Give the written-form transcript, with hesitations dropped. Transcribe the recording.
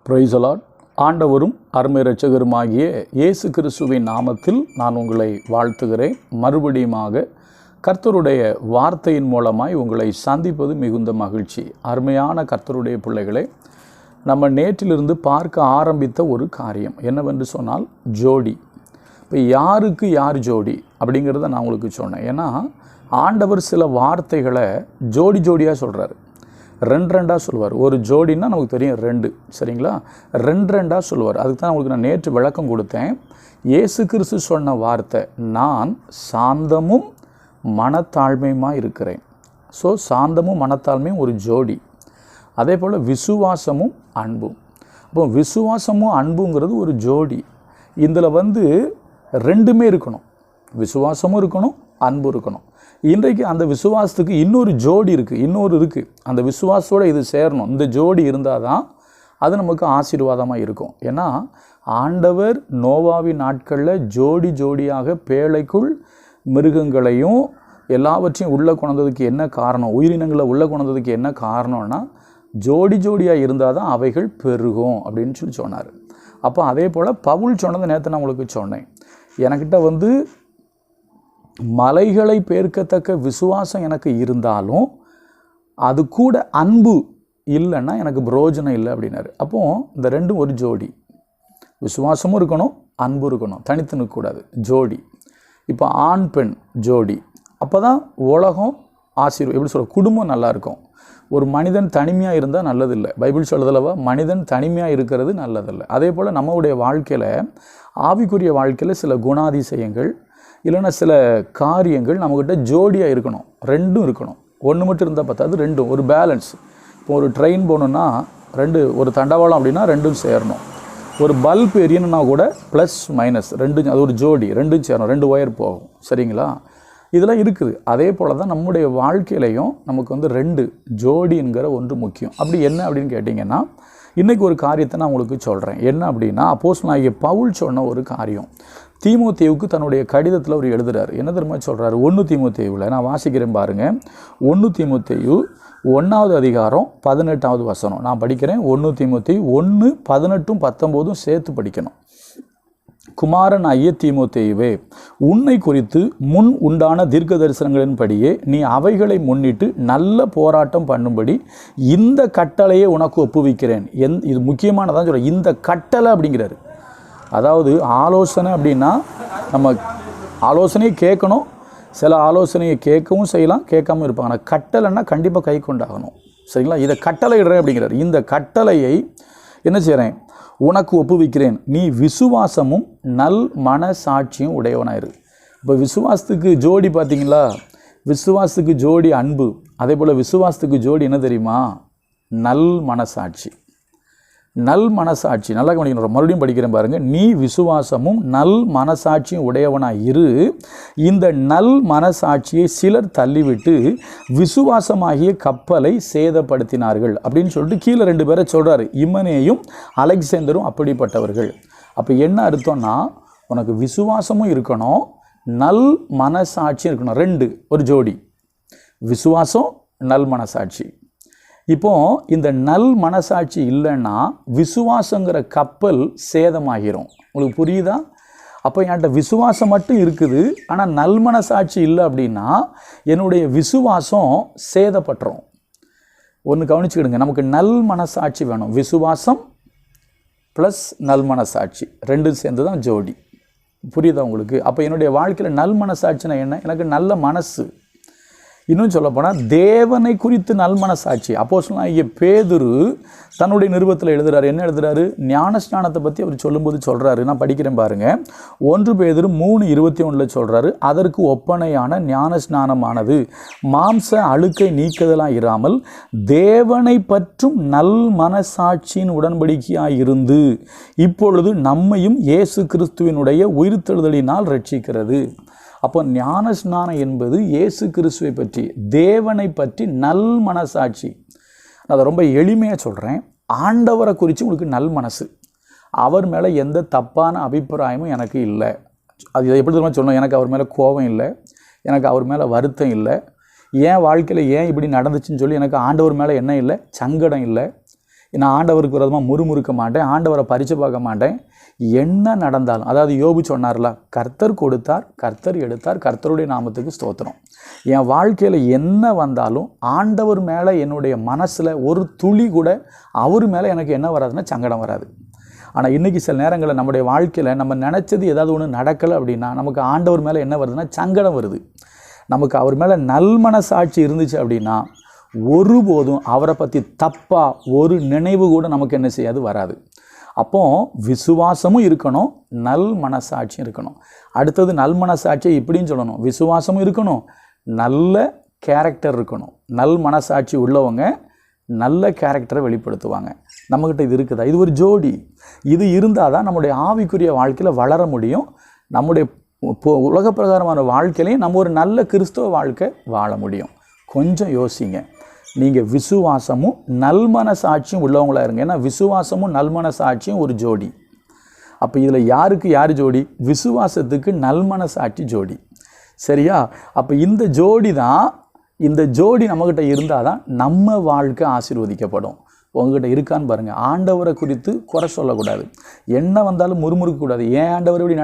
Praise the Lord. ஆண்டவரும் அருமை இரட்சகருமாகிய இயேசு கிறிஸ்துவின் நாமத்தில் நான் உங்களை வாழ்த்துகிறேன். மறுபடியுமாக கர்த்தருடைய வார்த்தையின் மூலமாய் உங்களை சந்திப்பது மிகுந்த மகிழ்ச்சி. அருமையான கர்த்தருடைய பிள்ளைகளே, நம்ம நேற்றிலிருந்து பார்க்க ஆரம்பித்த ஒரு காரியம் என்னவென்று சொன்னால் ஜோடி. இப்போ யாருக்கு யார் ஜோடி அப்படிங்கிறத நான் உங்களுக்கு சொன்னேன். ஏன்னா ஆண்டவர் சில வார்த்தைகளை ஜோடி ஜோடியாக சொல்கிறாரு, ரெண்டாக சொல்லுவார். ஒரு ஜோடின்னா நமக்கு தெரியும் ரெண்டு, சரிங்களா? ரெண்டாக சொல்லுவார். அதுக்கு தான் உங்களுக்கு நான் நேற்று விளக்கம் கொடுத்தேன். இயேசு கிறிஸ்து சொன்ன வார்த்தை, நான் சாந்தமும் மனத்தாழ்மையுமாக இருக்கிறேன். ஸோ சாந்தமும் மனத்தாழ்மையும் ஒரு ஜோடி. அதே போல் விசுவாசமும் அன்பும். அப்போ விசுவாசமும் அன்புங்கிறது ஒரு ஜோடி. இதில் ரெண்டுமே இருக்கணும். விசுவாசமும் இருக்கணும், அன்பு இருக்கணும். இன்றைக்கு அந்த விசுவாசத்துக்கு இன்னொரு ஜோடி இருக்குது. அந்த விசுவாசத்தோடு இது சேரணும். இந்த ஜோடி இருந்தால் தான் அது நமக்கு ஆசீர்வாதமாக இருக்கும். ஏன்னா ஆண்டவர் நோவாவின் நாட்களில் ஜோடி ஜோடியாக பேழைக்குள் மிருகங்களையும் எல்லாவற்றையும் உள்ளே கொண்டதுக்கு என்ன காரணம், உயிரினங்களை உள்ளே கொண்டதுக்கு என்ன காரணம்னா ஜோடி ஜோடியாக இருந்தால் தான் அவைகள் பெருகும் அப்படின்னு சொல்லி சொன்னார். அப்போ அதே போல் பவுல் சொன்னதை நேற்று நான் உங்களுக்கு சொன்னேன். எனக்கிட்ட மலைகளை பேர்க்கத்தக்க விசுவாசம் எனக்கு இருந்தாலும் அது கூட அன்பு இல்லைன்னா எனக்கு பிரயோஜனம் இல்லை அப்படின்னாரு. அப்போது இந்த ரெண்டும் ஒரு ஜோடி. விசுவாசமும் இருக்கணும், அன்பு இருக்கணும், தனித்து நிற்கக்கூடாது, ஜோடி. இப்போ ஆண் பெண் ஜோடி. அப்போ தான் உலகம் எப்படி சொல்ல, குடும்பம் நல்லாயிருக்கும். ஒரு மனிதன் தனிமையாக இருந்தால் நல்லதில்லை. பைபிள் சொல்லுதல்லவா, மனிதன் தனிமையாக இருக்கிறது நல்லதில்லை. அதே போல் நம்மளுடைய வாழ்க்கையில், ஆவிக்குரிய வாழ்க்கையில் சில குணாதிசயங்கள் இல்லைன்னா சில காரியங்கள் நம்மக்கிட்ட ஜோடியாக இருக்கணும். ரெண்டும் இருக்கணும். ஒன்று மட்டும் இருந்தால் பார்த்தாது, ரெண்டும் ஒரு பேலன்ஸ். இப்போ ஒரு ட்ரெயின் போகணுன்னா ஒரு தண்டவாளம் அப்படின்னா ரெண்டும் சேரணும். ஒரு பல்ப் எரியணுன்னா கூட ப்ளஸ் மைனஸ் ரெண்டும், அது ஒரு ஜோடி, ரெண்டும் சேரணும். 2 ஒயர் போகும், சரிங்களா? இதெல்லாம் இருக்குது. அதே போல் தான் நம்முடைய வாழ்க்கையிலையும் நமக்கு 2 ஜோடி என்கிற ஒன்று முக்கியம். அப்படி என்ன அப்படின்னு கேட்டிங்கன்னா, இன்றைக்கி ஒரு காரியத்தை நான் உங்களுக்கு சொல்கிறேன். என்ன அப்படின்னா, அப்போஸ்தலனாகிய பவுல் சொன்ன ஒரு காரியம். தீமோத்தேயுவுக்கு தன்னுடைய கடிதத்தில் அவர் எழுதுகிறார். என்ன தெரியுமா சொல்கிறாரு? 1 தீமோத்தேயுவில் நான் வாசிக்கிறேன் பாருங்கள். 1 தீமோத்தேயு 1வது அதிகாரம் 18வது வசனம் நான் படிக்கிறேன். 1 தீமோத்தேயு 1, 18, 19 சேர்த்து படிக்கணும். குமாரன் ஆகிய தீமோத்தேயுவே, உன்னை குறித்து முன் உண்டான தீர்க்க தரிசனங்களின்படியே நீ அவைகளை முன்னிட்டு நல்ல போராட்டம் பண்ணும்படி இந்த கட்டளையை உனக்கு ஒப்புவிக்கிறேன். இது முக்கியமானதான் சொல்கிறேன். இந்த கட்டளை அப்படிங்கிறாரு. அதாவது ஆலோசனை அப்படின்னா நம்ம ஆலோசனையை கேட்கணும். சில ஆலோசனையை கேட்கவும் செய்யலாம், கேட்காம இருப்பாங்க. ஆனால் கட்டளைன்னா கண்டிப்பாக கை கொண்டாகணும், சரிங்களா? இதை கட்டளை இடுறேன் அப்படிங்கிறார். இந்த கட்டளையை என்ன செய்கிறேன்? உனக்கு ஒப்புவிக்கிறேன். நீ விசுவாசமும் நல் மனசாட்சியும் உடையவனாயிரு. இப்போ விசுவாசத்துக்கு ஜோடி பார்த்தீங்களா? விசுவாசத்துக்கு ஜோடி அன்பு. அதே போல் விசுவாசத்துக்கு ஜோடி என்ன தெரியுமா? நல் மனசாட்சி. நல் மனசாட்சி நல்லா கவனிக்கணும். மறுபடியும் படிக்கிறேன் பாருங்கள். நீ விசுவாசமும் நல் மனசாட்சியும் உடையவனாய் இரு. இந்த நல் மனசாட்சியை சிலர் தள்ளிவிட்டு விசுவாசமாகிய கப்பலை சேதப்படுத்தினார்கள் அப்படின்னு சொல்லிட்டு கீழே 2 பேரை சொல்கிறாரு. இமனேயும் அலெக்சாந்தரும் அப்படிப்பட்டவர்கள். அப்போ என்ன அர்த்தம்னா, உனக்கு விசுவாசமும் இருக்கணும், நல் மனசாட்சியும் இருக்கணும். 2 ஒரு ஜோடி. விசுவாசம், நல் மனசாட்சி. இப்போது இந்த நல் மனசாட்சி இல்லைன்னா விசுவாசங்கிற கப்பல் சேதமாகிரும். உங்களுக்கு புரியுதா? அப்போ என்கிட்ட விசுவாசம் மட்டும் இருக்குது, ஆனால் நல் மனசாட்சி இல்லை அப்படின்னா என்னுடைய விசுவாசம் சேதப்பட்டுரும். ஒன்று கவனிச்சுக்கிடுங்க, நமக்கு நல் மனசாட்சி வேணும். விசுவாசம் ப்ளஸ் நல் மனசாட்சி 2 சேர்ந்து தான் ஜோடி. புரியுதா உங்களுக்கு? அப்போ என்னுடைய வாழ்க்கையில் நல் மனசாட்சினா என்ன? எனக்கு நல்ல மனசு. இன்னும் சொல்லப்போனால் தேவனை குறித்து நல்மனசாட்சி. அப்போஸ்தலனாகிய பேதுரு தன்னுடைய நிருபத்தில் எழுதுகிறார். என்ன எழுதுகிறாரு? ஞானஸ்நானத்தை பற்றி அவர் சொல்லும்போது சொல்கிறாரு. நான் படிக்கிறேன் பாருங்கள். 1 பேதுரு 3:21 சொல்கிறாரு, அதற்கு ஒப்பனையான ஞானஸ்நானமானது மாம்ச அழுக்கை நீக்குதலாக இராமல் தேவனை பற்றும் நல் மனசாட்சியின் உடன்படிக்கையாக இருந்து இப்பொழுது நம்மையும் இயேசு கிறிஸ்துவினுடைய உயிர்த்தெழுதலினால் ரட்சிக்கிறது. அப்போ ஞானஸ்நானம் என்பது இயேசு கிறிஸ்துவை பற்றி, தேவனை பற்றி நல் மனசாட்சி. நான் அதை ரொம்ப எளிமையாக சொல்கிறேன். ஆண்டவரை குறித்து உங்களுக்கு நல் மனசு. அவர் மேலே எந்த தப்பான அபிப்பிராயமும் எனக்கு இல்லை. அது எப்படி தெரியுமா சொல்லணும்? எனக்கு அவர் மேலே கோபம் இல்லை, எனக்கு அவர் மேலே வருத்தம் இல்லை, என் வாழ்க்கையில் ஏன் இப்படி நடந்துச்சுன்னு சொல்லி எனக்கு ஆண்டவர் மேலே என்ன இல்லை, சங்கடம் இல்லை. நான் ஆண்டவருக்கு விரோதமாக முறுமுறுக்க மாட்டேன், ஆண்டவரை பரிச்சு பார்க்க மாட்டேன். என்ன நடந்தாலும், அதாவது யோபு சொன்னார்ல, கர்த்தர் கொடுத்தார், கர்த்தர் எடுத்தார், கர்த்தருடைய நாமத்துக்கு ஸ்தோத்திரம். என் வாழ்க்கையில் என்ன வந்தாலும் ஆண்டவர் மேலே என்னுடைய மனசில் ஒரு துளி கூட அவர் மேலே எனக்கு என்ன வராதுன்னா சங்கடம் வராது. ஆனால் இன்றைக்கி சில நேரங்களில் நம்முடைய வாழ்க்கையில் நம்ம நினச்சது ஏதாவது ஒன்று நடக்கலை அப்படின்னா நமக்கு ஆண்டவர் மேலே என்ன வருதுன்னா சங்கடம் வருது. நமக்கு அவர் மேலே நல்மனசாட்சி இருந்துச்சு அப்படின்னா ஒருபோதும் அவரை பற்றி தப்பாக ஒரு நினைவு கூட நமக்கு என்ன செய்யாது, வராது. அப்போது விசுவாசமும் இருக்கணும், நல் மனசாட்சியும் இருக்கணும். அடுத்தது நல் மனசாட்சியை இப்படின்னு சொல்லணும், விசுவாசமும் இருக்கணும், நல்ல கேரக்டர் இருக்கணும். நல் மனசாட்சி உள்ளவங்க நல்ல கேரக்டரை வெளிப்படுத்துவாங்க. நம்மக்கிட்ட இது இருக்குதா? இது ஒரு ஜோடி. இது இருந்தால் தான் நம்முடைய ஆவிக்குரிய வாழ்க்கையில் வளர முடியும். நம்முடைய உலக பிரகாரமான வாழ்க்கையிலையும் நம்ம ஒரு நல்ல கிறிஸ்தவ வாழ்க்கை வாழ முடியும். கொஞ்சம் யோசிங்க. நீங்கள் விசுவாசமும் நல்மனசாட்சியும் உள்ளவங்களாக இருங்க. ஏன்னா விசுவாசமும் நல்மனசாட்சியும் ஒரு ஜோடி. அப்போ இதில் யாருக்கு யார் ஜோடி? விசுவாசத்துக்கு நல்மனசாட்சி ஜோடி. சரியா? அப்போ இந்த ஜோடி நம்மக்கிட்ட இருந்தால் தான் நம்ம வாழ்க்கை ஆசீர்வதிக்கப்படும். உங்ககிட்ட இருக்கான்னு பாருங்கள். ஆண்டவரை குறித்து குறை சொல்லக்கூடாது, என்ன வந்தாலும் முறுமுறுக்கக்கூடாது. ஏன் ஆண்டவர் இப்படி